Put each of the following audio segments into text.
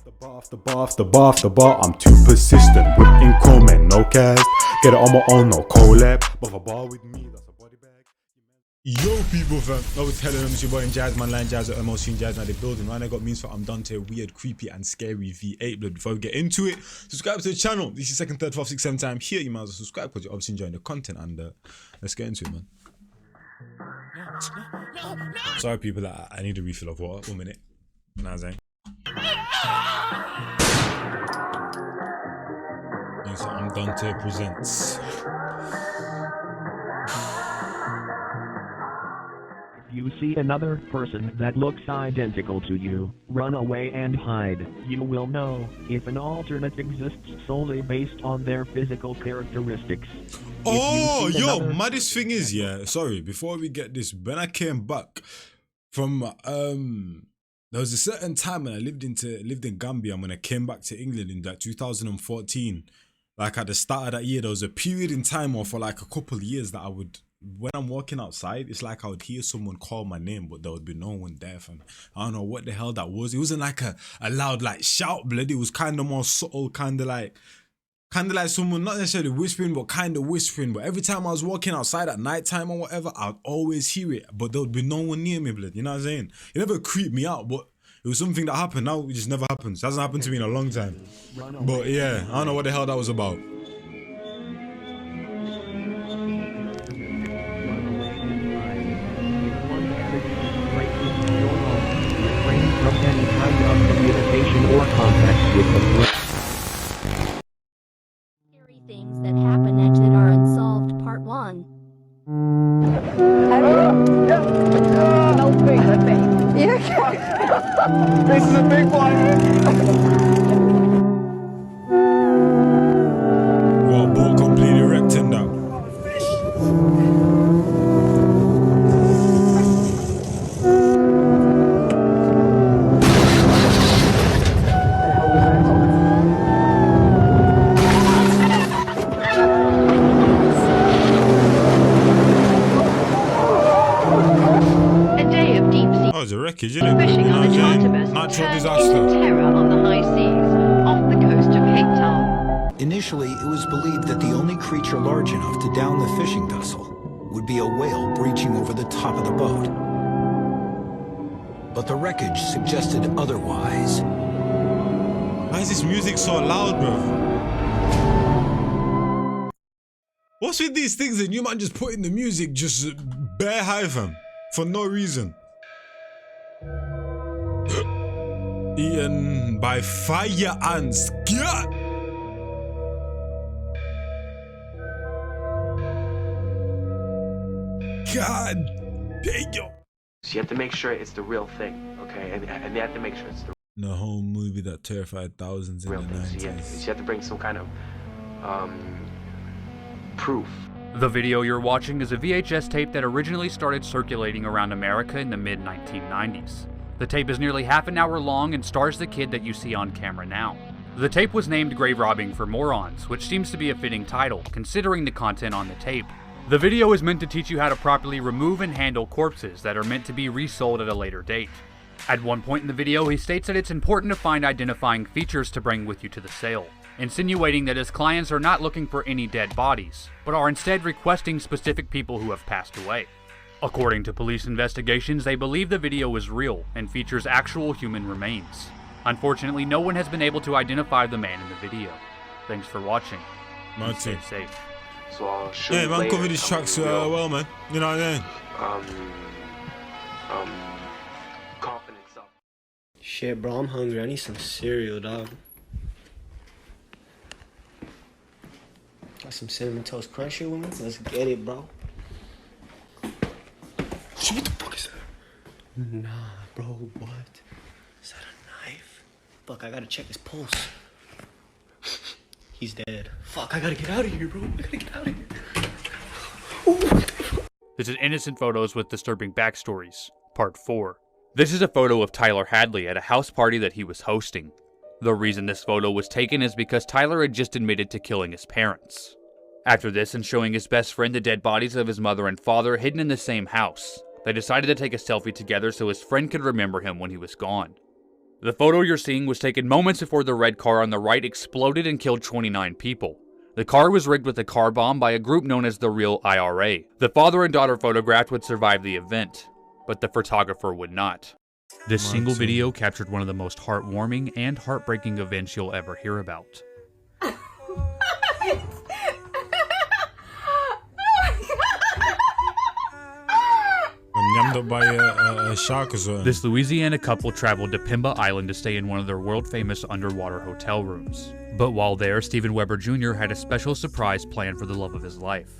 the bar, I'm too persistent. With income and no cast. Get it on my own, no collab. But a bar with me, that's a body bag. Yo people fam, I was telling them it's your boy Njies, man, Line Jazz at MCL Njies, now they're building, right? I got memes for ImDontai, weird, creepy and scary V8 blood. Before we get into it, subscribe to the channel. This is second, third, fourth, sixth, seventh time here. You might as well subscribe because you're obviously enjoying the content, and let's get into it, man. Sorry people, I need a refill of water. 1 minute. You know what I'm saying? Yes, ImDontai presents. You see another person that looks identical to you, run away and hide. You will know if an alternate exists solely based on their physical characteristics. Oh, yo, maddest thing is, yeah, sorry, before we get this, when I came back from, there was a certain time when I lived in Gambia, and when I came back to England in like 2014, like at the start of that year, there was a period in time or for like a couple of years that I would, when I'm walking outside, it's like I would hear someone call my name, but there would be no one there. Fam. I don't know what the hell that was. It wasn't like a loud like shout, blood. It was kind of more subtle, kind of like someone not necessarily whispering, but kind of whispering. But every time I was walking outside at night time or whatever, I'd always hear it, but there would be no one near me, blood. You know what I'm saying? It never creeped me out, but it was something that happened. Now it just never happens. It hasn't happened to me in a long time. But yeah, I don't know what the hell that was about. From any kind of communication or contact with the Scary things that happen next that are unsolved, part 1. This is a big one. Well, boat completely wrecked in that. A wreckage, isn't it? Fishing on the Tartibus Natural turned disaster. into terror on the high seas, off the coast of Cape Town. Initially, it was believed that the only creature large enough to down the fishing vessel would be a whale breaching over the top of the boat. But the wreckage suggested otherwise. Why is this music so loud, bro? What's with these things and you man just putting the music just bare high, fam, for no reason? Eaten by fire ants. God damn. So you have to make sure it's the real thing, okay? And they have to make sure it's the whole movie that terrified thousands in real the thing. 90s. So you have to bring some kind of proof. The video you're watching is a VHS tape that originally started circulating around America in the mid-1990s. The tape is nearly half an hour long and stars the kid that you see on camera now. The tape was named Grave Robbing for Morons, which seems to be a fitting title, considering the content on the tape. The video is meant to teach you how to properly remove and handle corpses that are meant to be resold at a later date. At one point in the video, he states that it's important to find identifying features to bring with you to the sale, insinuating that his clients are not looking for any dead bodies, but are instead requesting specific people who have passed away. According to police investigations, they believe the video is real and features actual human remains. Unfortunately, no one has been able to identify the man in the video. Thanks for watching. Stay safe. So I'll show yeah, you man, later cover these tracks well, man. You know what I mean? Confidence up. Shit, bro, I'm hungry. I need some cereal, dog. Got some Cinnamon Toast Crunch with me? Let's get it, bro. What the fuck is that? Nah, bro, what? Is that a knife? Fuck, I gotta check his pulse. He's dead. Fuck, I gotta get out of here, bro. I gotta get out of here. This is Innocent Photos with Disturbing Backstories, Part 4. This is a photo of Tyler Hadley at a house party that he was hosting. The reason this photo was taken is because Tyler had just admitted to killing his parents. After this, and showing his best friend the dead bodies of his mother and father hidden in the same house, they decided to take a selfie together so his friend could remember him when he was gone. The photo you're seeing was taken moments before the red car on the right exploded and killed 29 people. The car was rigged with a car bomb by a group known as the Real IRA. The father and daughter photographed would survive the event, but the photographer would not. This single video captured one of the most heartwarming and heartbreaking events you'll ever hear about. Nyammed up by a shark or something. This Louisiana couple traveled to Pimba Island to stay in one of their world-famous underwater hotel rooms. But while there, Steven Weber Jr. had a special surprise planned for the love of his life.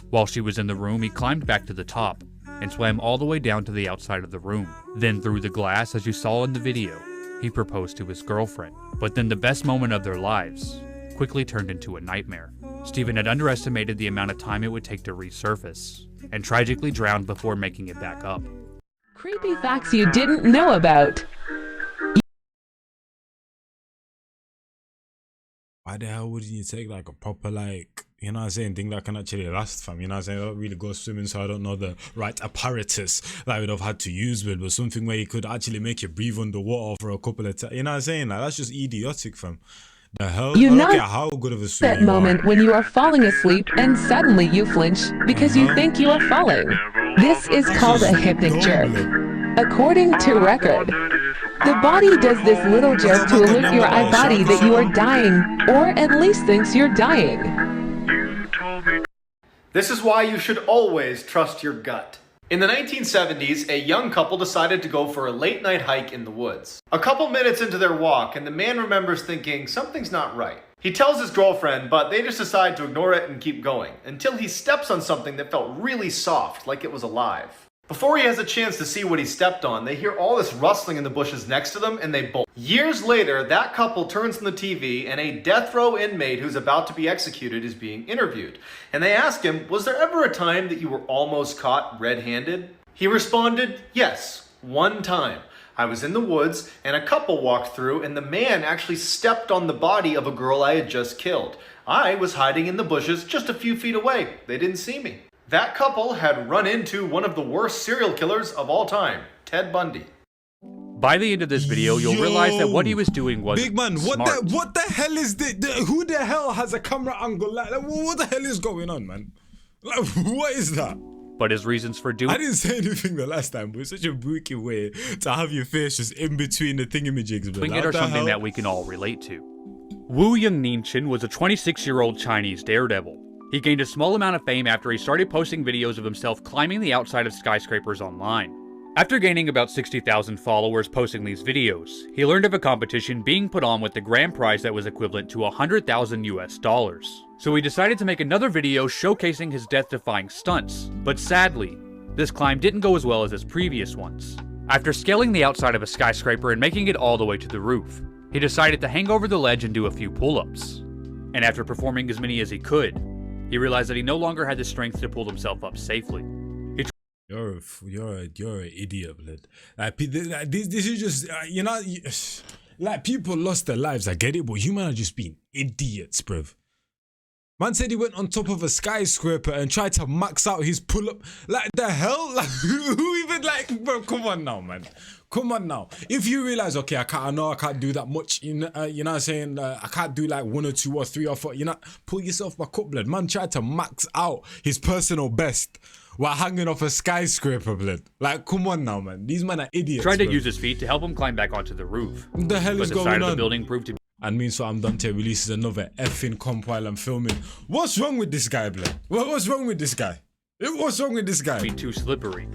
While she was in the room, he climbed back to the top and swam all the way down to the outside of the room. Then through the glass, as you saw in the video, he proposed to his girlfriend. But then the best moment of their lives quickly turned into a nightmare. Steven had underestimated the amount of time it would take to resurface, and tragically drowned before making it back up. Creepy facts you didn't know about. Why the hell wouldn't you take like a proper, like, you know what I'm saying, thing that can actually last, fam? You know what I'm saying? I don't really go swimming, so I don't know the right apparatus that I would have had to use with, but something where you could actually make you breathe underwater for a couple of times. You know what I'm saying? Like, that's just idiotic, fam. The hell? You I don't know care how good of a swimmer that you moment are. when you are falling asleep and suddenly you flinch because you think you are falling. This is called a hypnic jerk. According to record, the body does this little jerk to alert your eye body that you are dying, or at least thinks you're dying. This is why you should always trust your gut. In the 1970s, a young couple decided to go for a late-night hike in the woods. A couple minutes into their walk, and the man remembers thinking something's not right. He tells his girlfriend, but they just decide to ignore it and keep going, until he steps on something that felt really soft, like it was alive. Before he has a chance to see what he stepped on, they hear all this rustling in the bushes next to them, and they bolt. Years later, that couple turns on the TV, and a death row inmate who's about to be executed is being interviewed. And they ask him, was there ever a time that you were almost caught red-handed? He responded, yes, one time. I was in the woods, and a couple walked through, and the man actually stepped on the body of a girl I had just killed. I was hiding in the bushes just a few feet away. They didn't see me. That couple had run into one of the worst serial killers of all time, Ted Bundy. By the end of this video, you'll realize that what he was doing was big man, smart. what the hell is this? Who the hell has a camera angle like that? What the hell is going on, man? Like, what is that? But his reasons for doing... I didn't say anything the last time, but it's such a booky way to have your face just in between the thingamajigs. Doing it or something that we can all relate to. Wu Yangnichen was a 26-year-old Chinese daredevil. He gained a small amount of fame after he started posting videos of himself climbing the outside of skyscrapers online. After gaining about 60,000 followers posting these videos, he learned of a competition being put on with the grand prize that was equivalent to $100,000 US. So he decided to make another video showcasing his death-defying stunts, but sadly, this climb didn't go as well as his previous ones. After scaling the outside of a skyscraper and making it all the way to the roof, he decided to hang over the ledge and do a few pull-ups. And after performing as many as he could, he realized that he no longer had the strength to pull himself up safely. You're an idiot, blood. Like, this is just, you know, like, people lost their lives, I get it, but you man are just being idiots, bruv. Man said he went on top of a skyscraper and tried to max out his pull-up. Like, the hell? Like, who even, like, bro, come on now, man. Come on now. If you realize, okay, I know I can't do that much, you know what I'm saying? I can't do like 1 or 2 or 3 or 4, you know, pull yourself back up, blood. Man tried to max out his personal best while hanging off a skyscraper, blood. Like, come on now, man. These men are idiots, Tried to bro. use his feet to help him climb back onto the roof. What the hell is but the going side on? of the building proved to be... And means so ImDontai releases another effing comp while I'm filming. What's wrong with this guy, blood? What's wrong with this guy? What's wrong with this guy? Too slippery,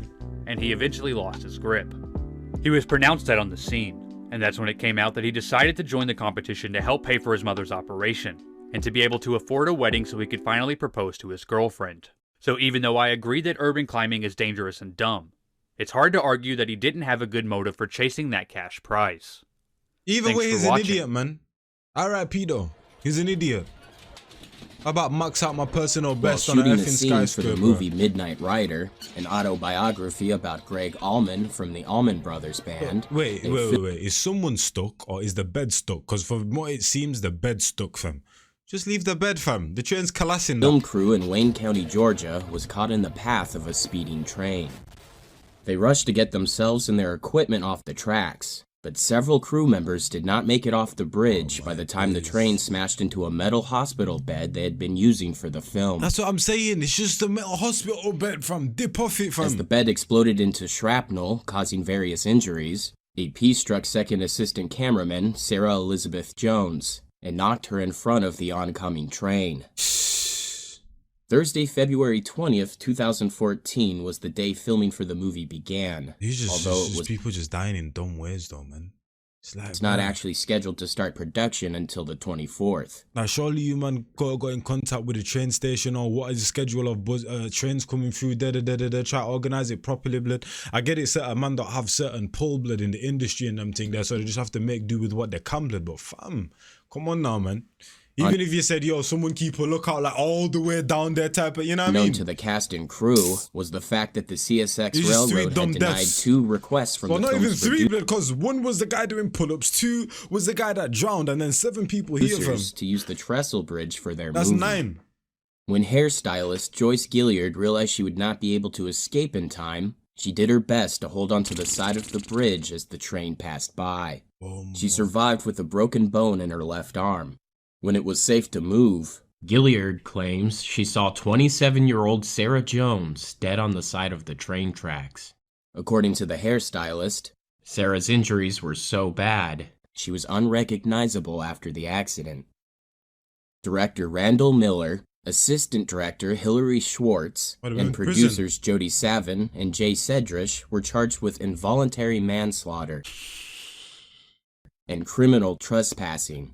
and he eventually lost his grip. He was pronounced dead on the scene, and that's when it came out that he decided to join the competition to help pay for his mother's operation, and to be able to afford a wedding so he could finally propose to his girlfriend. So even though I agree that urban climbing is dangerous and dumb, it's hard to argue that he didn't have a good motive for chasing that cash prize. Either Thanks way, for he's watching. an idiot, man. R.I.P. though. He's an idiot. How about max out my personal best on an shooting effing the scenes for skyscraper? the movie Midnight Rider, an autobiography about Greg Allman from the Allman Brothers Band. Wait. Is someone stuck or is the bed stuck? Because from what it seems, the bed's stuck, fam. Just leave the bed, fam. The train's collapsing now. Film crew in Wayne County, Georgia was caught in the path of a speeding train. They rushed to get themselves and their equipment off the tracks, but several crew members did not make it off the bridge by the time the train smashed into a metal hospital bed they had been using for the film. That's what I'm saying. It's just a metal hospital bed, fam. Dip off it, fam. As the bed exploded into shrapnel, causing various injuries, a piece struck second assistant cameraman Sarah Elizabeth Jones and knocked her in front of the oncoming train. Thursday, February 20th, 2014 was the day filming for the movie began. Although it was people just dying in dumb ways though, man. It's not actually scheduled to start production until the 24th. Now, surely you man got in contact with the train station, or what is the schedule of trains coming through, try to organize it properly, blood. I get it, certain man that have certain pull, blood, in the industry and them thing there, so they just have to make do with what they can, blood. But fam, come on now, man. Even if you said, yo, someone keep a lookout like all the way down there type of, you know what I mean? Known to the cast and crew was the fact that the CSX Railroad had denied 2 requests from the film's not even 3, because 1 was the guy doing pull-ups, 2 was the guy that drowned, and then 7 people here from to use the trestle bridge for their That's movie. 9. When hairstylist Joyce Gilliard realized she would not be able to escape in time, she did her best to hold onto the side of the bridge as the train passed by. She survived with a broken bone in her left arm. When it was safe to move, Gilliard claims she saw 27-year-old Sarah Jones dead on the side of the train tracks. According to the hairstylist, Sarah's injuries were so bad, she was unrecognizable after the accident. Director Randall Miller, assistant director Hilary Schwartz, and producers Jody Savin and Jay Sedrish were charged with involuntary manslaughter and criminal trespassing.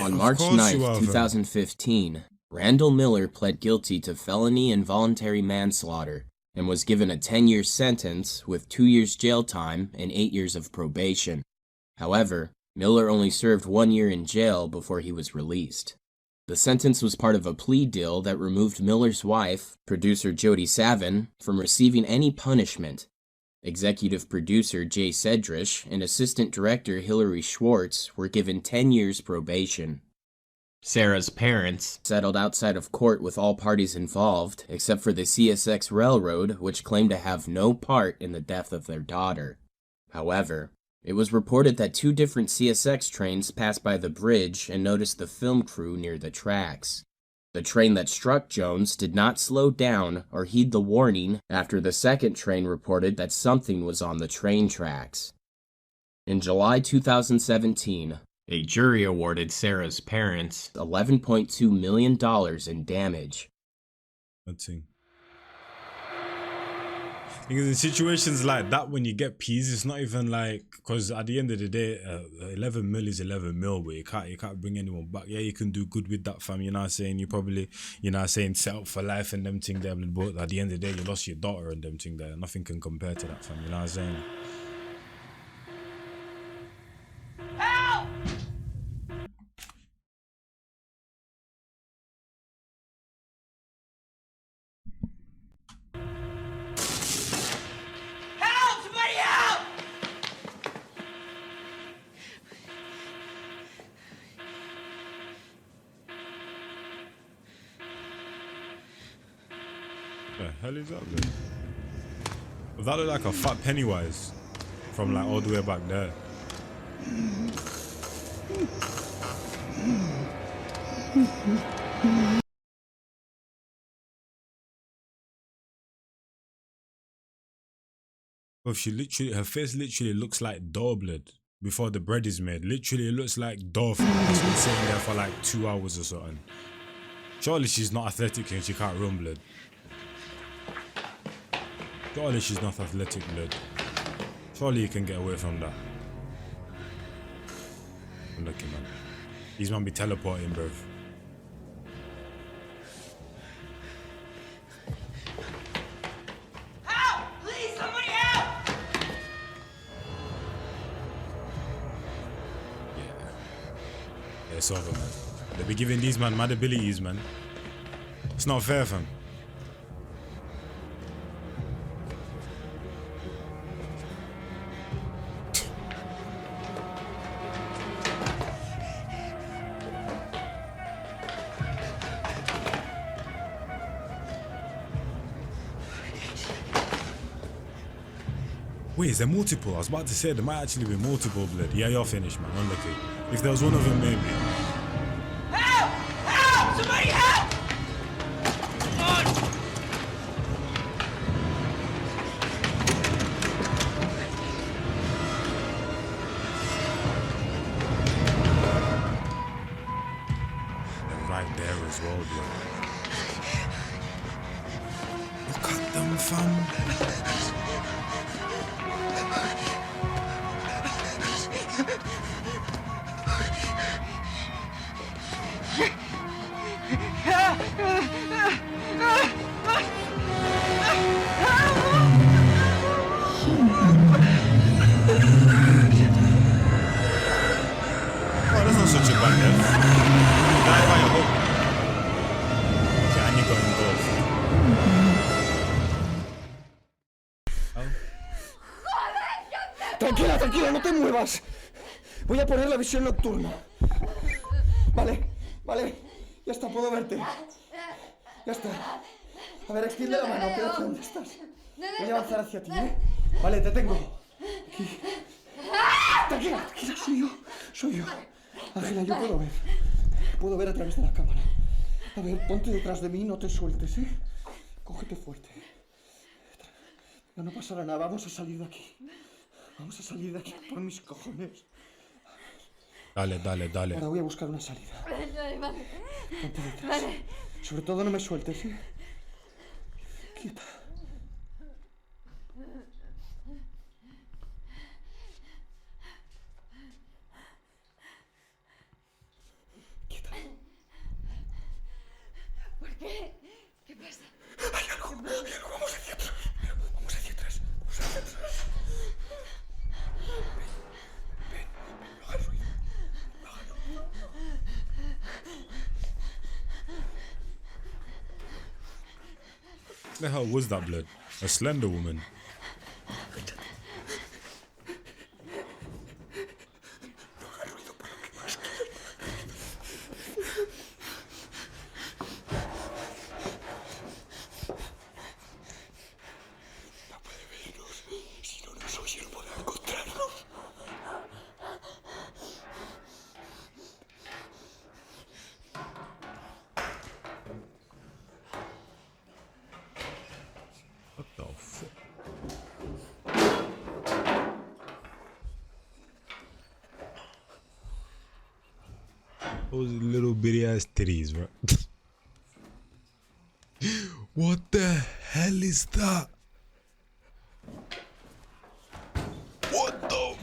On March 9th, 2015, Randall Miller pled guilty to felony involuntary manslaughter and was given a 10-year sentence with 2 years jail time and 8 years of probation. However, Miller only served 1 year in jail before he was released. The sentence was part of a plea deal that removed Miller's wife, producer Jody Savin, from receiving any punishment. Executive producer Jay Sedrish and assistant director Hilary Schwartz were given 10 years probation. Sarah's parents settled outside of court with all parties involved, except for the CSX Railroad, which claimed to have no part in the death of their daughter. However, it was reported that 2 different CSX trains passed by the bridge and noticed the film crew near the tracks. The train that struck Jones did not slow down or heed the warning after the second train reported that something was on the train tracks. In July 2017, a jury awarded Sarah's parents $11.2 million in damage. That's it. Because in situations like that, when you get peas, it's not even like, because at the end of the day, 11 mil is 11 mil, but you can't bring anyone back. Yeah, you can do good with that, fam. You're not saying you probably, you're not saying set up for life and them thing there, but at the end of the day, you lost your daughter and them thing there. Nothing can compare to that, fam. You know what I'm saying? Help! The hell is that, bro? Does that look like a fat Pennywise from like all the way back there? Well, her face literally looks like dough, blood, before the bread is made. Literally, it looks like dough. It's been sitting there for like 2 hours or something. Surely she's not athletic and she can't run, blood. Surely she's not athletic, blood. Surely you can get away from that. Unlucky, man. These man be teleporting, bruv. Help! Please, somebody help! Yeah, it's over, man. They be giving these man mad abilities, man. It's not fair, fam. Wait, is there multiple? I was about to say there might actually be multiple, blood. Yeah, you're finished, man. Unlucky. If there was one of them, maybe. Help! Help! Somebody help! Come on! They're right there as well, blood. Look at them, fam. Oh, that's not such a bad death. Die by a hook. Okay, and you got engulfed. Tranquila, tranquila, no te muevas. Voy a poner la visión nocturna. Vale, vale. Ya está, puedo verte. Ya está. A ver, extiende la mano, pero ¿dónde estás? Voy a avanzar hacia ti, ¿eh? Vale, te tengo. Aquí. Tranquila, tranquila, soy yo. Ángela, yo puedo ver. Puedo ver a través de la cámara. A ver, ponte detrás de mí, no te sueltes, ¿eh? Cógete fuerte. No pasará nada, vamos a salir de aquí. Vamos a salir de aquí por mis cojones. Dale. Ahora voy a buscar una salida. Ponte detrás. Sobre todo no me sueltes, ¿eh? Quieta. Quieta. ¿Por qué? ¿Qué pasa? Hay algo. Vamos hacia atrás. Vamos hacia atrás. Ven. No hagas ruido. What the hell was that, blood? A slender woman. What the fuck? Those little bitty ass titties, bro. What the hell is that? What the?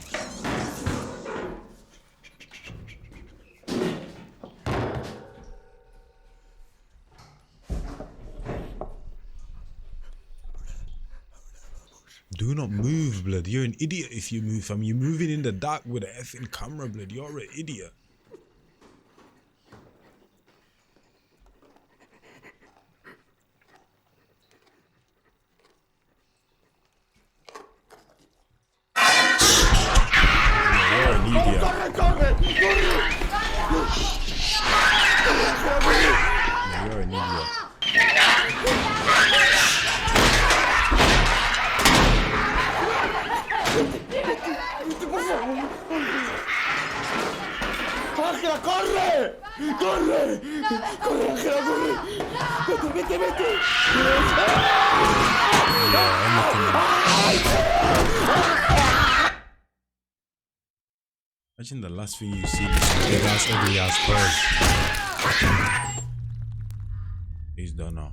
Do not move, blood. You're an idiot if you move, fam. You're moving in the dark with an effing camera, blood. You're an idiot. You're an idiot. You're an idiot. ¡Ángela, corre! ¡Corre! ¡Corre, Ángela, corre! ¡Vete! Imagine the last thing you see is big ass, ugly ass bird. He's done now.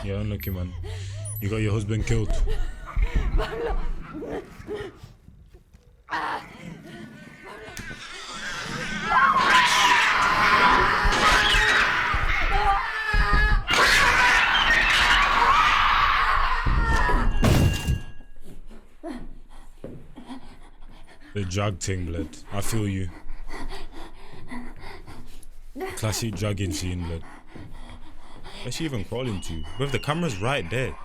You're unlucky, man. You got your husband killed. The drag thing, blood. I feel you. Classic dragging scene, blood. Where's she even crawling to? With the camera's right there.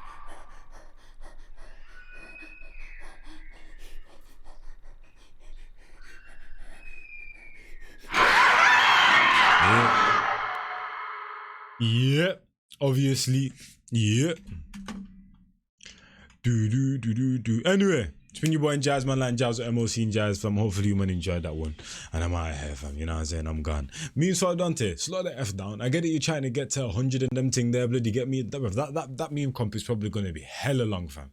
Yeah, obviously. Yeah. Do. Anyway, it's been your boy Njies, man, like Njies or MOC Njies, fam. Hopefully you man enjoyed that one. And I'm out of here, fam. You know what I'm saying? I'm gone. Me and ImDontai, slow the F down. I get it, you're trying to get to 100 and them thing there, bloody get me. That meme comp is probably going to be hella long, fam.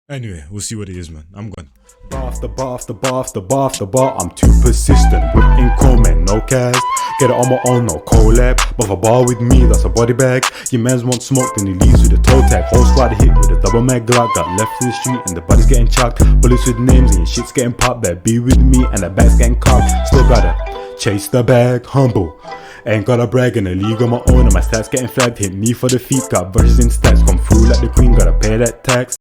Anyway, we'll see what it is, man. I'm gone. Bar after bar after bar after bar after bar, I'm too persistent. Whipping comment, no cast. Get it on my own, no collab. But if a bar with me, that's a body bag. Your mans want smoke, then he leaves with a toe tag. Whole squad hit with a double mag Glock. Got left in the street and the body's getting chucked. Bullets with names and your shit's getting popped. Better be with me and the bag's getting cocked. Still gotta chase the bag, humble. Ain't gotta brag in a league on my own and my stats getting flagged. Hit me for the feet, got verses in stats. Come through like the queen, gotta pay that tax.